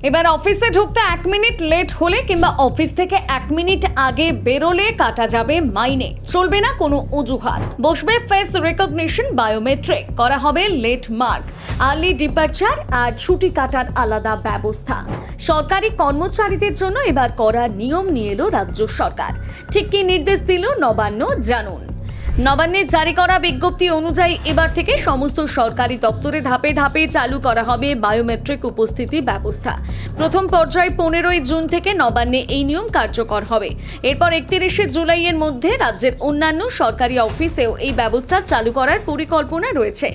এবার অফিসে ঢুকতে 1 মিনিট লেট হলে কিংবা অফিস থেকে 1 মিনিট আগে বেরোলে কাটা যাবে মাইনে, চলবে না কোনো অজুহাত। বসবে ফেস রেকগনিশন, বায়োমেট্রিক, করা হবে লেট মার্ক, আর্লি ডিপারচার আর ছুটি কাটার আলাদা ব্যবস্থা। সরকারি কর্মচারীদের জন্য এবার করা নিয়ম নিয়ে এলো রাজ্য সরকার। ঠিক কি নির্দেশ দিল নবান্ন, জানুন। নবান্নের জারি করা বিজ্ঞপ্তি অনুযায়ী এবার থেকে সমস্ত সরকারি দপ্তরে ধাপে ধাপে চালু করা হবে বায়োমেট্রিক উপস্থিতি ব্যবস্থা। প্রথম পর্যায়ে 15ই জুন থেকে নবান্নে এই নিয়ম কার্যকর হবে। এরপর 31শে জুলাইয়ের মধ্যে রাজ্যের অন্যান্য সরকারি অফিসেও এই ব্যবস্থা চালু করার পরিকল্পনা রয়েছে।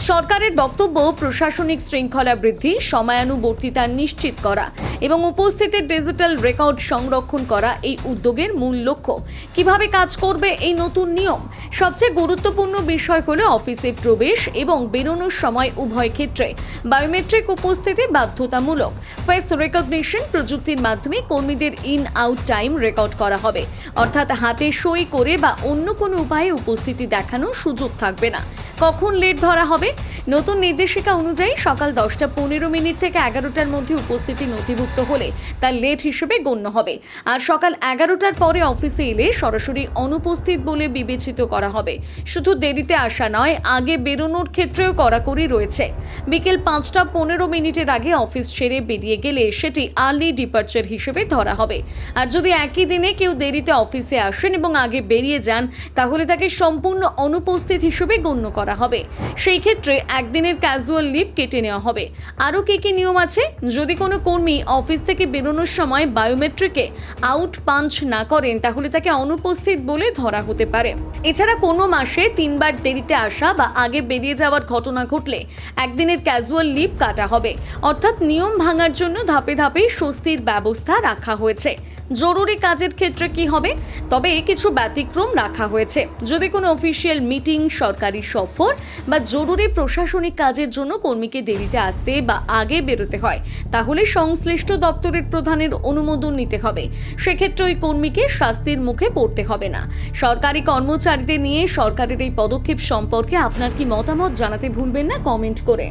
সরকারের বক্তব্য, প্রশাসনিক শৃঙ্খলা বৃদ্ধি, সময়ানুবর্তিতা নিশ্চিত করা এবং উপস্থিতির ডিজিটাল রেকর্ড সংরক্ষণ করা এই উদ্যোগের মূল লক্ষ্য। কিভাবে কাজ করবে এই নতুন নিয়ম? সবচেয়ে গুরুত্বপূর্ণ বিষয় হলো অফিসে প্রবেশ এবং বেরোনোর সময় উভয় ক্ষেত্রে বায়োমেট্রিক উপস্থিতি বাধ্যতামূলক। ফেস রেকগনিশন প্রযুক্তির মাধ্যমে কর্মীদের ইন আউট টাইম রেকর্ড করা হবে, অর্থাৎ হাতে সই করে বা অন্য কোনো উপায়ে উপস্থিতি দেখানোর সুযোগ থাকবে না। কখন লেট ধরা হবে? নতুন নির্দেশিকা অনুযায়ী সকাল 10:15 থেকে 11টার মধ্যে উপস্থিতি নথিভুক্ত হলে তা লেট হিসেবে গণ্য হবে। আর সকাল 11টার পরে অফিসে এলে সরাসরি অনুপস্থিত বলে বিবেচিত করা হবে। শুধু দেরিতে আসা নয়, আগে বেরোনোর ক্ষেত্রেও কড়াকড়ি রয়েছে। বিকেল 5:15 আগে অফিস ছেড়ে বেরিয়ে গেলে সেটি আর্লি ডিপারচার হিসেবে ধরা হবে। আর যদি একই দিনে কেউ দেরিতে অফিসে আসেন এবং আগে বেরিয়ে যান, তাহলে তাকে সম্পূর্ণ অনুপস্থিত হিসেবে গণ্য করা হবে। সেই ক্ষেত্রে একদিনের ক্যাজুয়াল লিভ কেটে নেওয়া হবে। আরও কি নিয়ম আছে? যদি কোনো কর্মী অফিস থেকে বেরোনোর সময় বায়োমেট্রিকে আউট পাঞ্চ না করেন, তাহলে তাকে অনুপস্থিত বলে ধরা হতে পারে। এছাড়া কোনো মাসে 3 বার দেরিতে আসা বা আগে বেরিয়ে যাওয়ার ঘটনা ঘটলে একদিনের ক্যাজুয়াল লিভ কাটা হবে। অর্থাৎ নিয়ম ভাঙার জন্য ধাপে ধাপে স্বস্তির ব্যবস্থা রাখা হয়েছে। জরুরি কাজের ক্ষেত্রে কি হবে? তবে কিছু ব্যতিক্রম রাখা হয়েছে। যদি কোনো অফিসিয়াল মিটিং, সরকারি সফর বা জরুরি প্রশাসনিক কাজের জন্য কর্মীকে দেরিতে আসতে বা আগে বেরোতে হয়, তাহলে সংশ্লিষ্ট দপ্তরের প্রধানের অনুমোদন নিতে হবে। সেক্ষেত্রে ওই কর্মীকে শাস্তির মুখে পড়তে হবে না। সরকারি কর্মচারীদের নিয়ে সরকারের এই পদক্ষেপ সম্পর্কে আপনার কি মতামত জানাতে ভুলবেন না কমেন্ট করে।